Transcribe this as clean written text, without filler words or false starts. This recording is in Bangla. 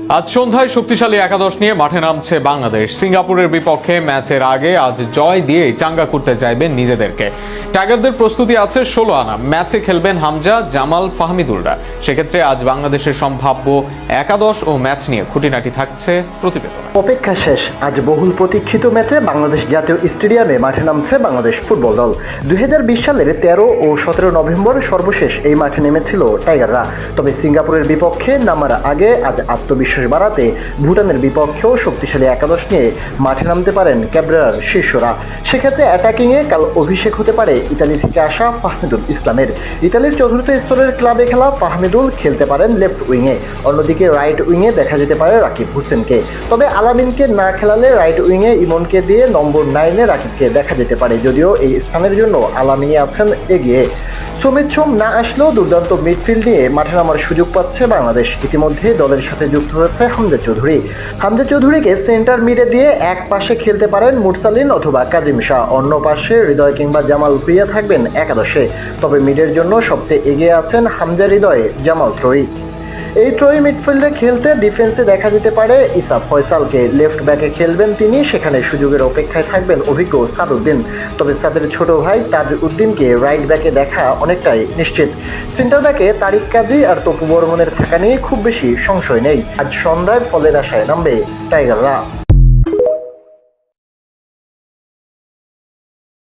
আজ সন্ধ্যায় শক্তিশালী একাদশ নিয়ে মাঠে নামছে বাংলাদেশ। সিঙ্গাপুরের বিপক্ষে ম্যাচের আগে আজ জয় দিয়েই চাঙ্গা করতে চাইবেন নিজেদেরকে। টাইগারদের প্রস্তুতি আছে 16 আনা। ম্যাচে খেলবেন হামজা, জামাল, ফাহমিদুলরা। সেক্ষেত্রে আজ বাংলাদেশের সম্ভাব্য একাদশ ও ম্যাচ নিয়ে খুঁটিনাটি থাকছে প্রতিবেদনে। অপেক্ষা শেষ। আজ বহুল প্রতীক্ষিত ম্যাচে বাংলাদেশ জাতীয় স্টেডিয়ামে মাঠে নামছে বাংলাদেশ ফুটবল দল। 2020 সালের 13 ও 17 নভেম্বর সর্বশেষ এই মাঠে নেমেছিল টাইগাররা। তবে সিঙ্গাপুরের বিপক্ষে নামার আগে আজ আত্মবিশ্বাস বাড়াতে ভুটানের বিপক্ষেও শক্তিশালী একাদশ নিয়ে মাঠে নামতে পারেন ক্যাবরেরার শিষ্যরা। সেক্ষেত্রে অ্যাটাকিংয়ে কাল অভিষেক হতে পারে ইতালি থেকে আসা ফাহমিদুল ইসলামের। ইতালির চতুর্থ স্তরের ক্লাবে খেলা ফাহমিদুল খেলতে পারেন লেফট উইংয়ে, অন্যদিকে রাইট উইংয়ে দেখা যেতে পারে রাকিব হোসেনকে। তবে আলামিনকে না খেলালে রাইট উইংয়ে ইমনকে দিয়ে নম্বর 9-এ রাকিবকে দেখা যেতে পারে, যদিও এই স্থানের জন্য আলামিনী আছেন এগিয়ে। সুমিত সোম না আসলেও দুর্দান্ত মিডফিল্ড নিয়ে মাঠে নামার সুযোগ পাচ্ছে বাংলাদেশ। ইতিমধ্যে দলের সাথে যুক্ত হয়েছে হামজা চৌধুরী। হামজা চৌধুরীকে সেন্টার মিডে দিয়ে এক পাশে খেলতে পারেন মুরসালিন অথবা কাজিম শাহ, অন্য পাশে হৃদয় কিংবা জামাল প্রিয়া থাকবেন একাদশে। তবে মিডের জন্য সবচেয়ে এগিয়ে আছেন হামজা, হৃদয়, জামাল ত্রয়ী। এই ত্রয়ী মিডফিল্ডে খেলতে ডিফেন্সে দেখা যেতে পারে ইসা ফয়সালকে। লেফট ব্যাকে খেলবেন তিনি, সেখানে সুযোগের অপেক্ষায় থাকবেন অভিজ্ঞ সাদউদ্দিন। তবে সাদের ছোট ভাই তাজ উদ্দিনকে রাইট ব্যাকে দেখা অনেকটাই নিশ্চিত। সেন্টার ব্যাকে তারিক কাজী আর তপু বর্মনের থাকা নিয়ে খুব বেশি সংশয় নেই। আজ সন্ধ্যায় ফলের আশায় নামবে টাইগাররা।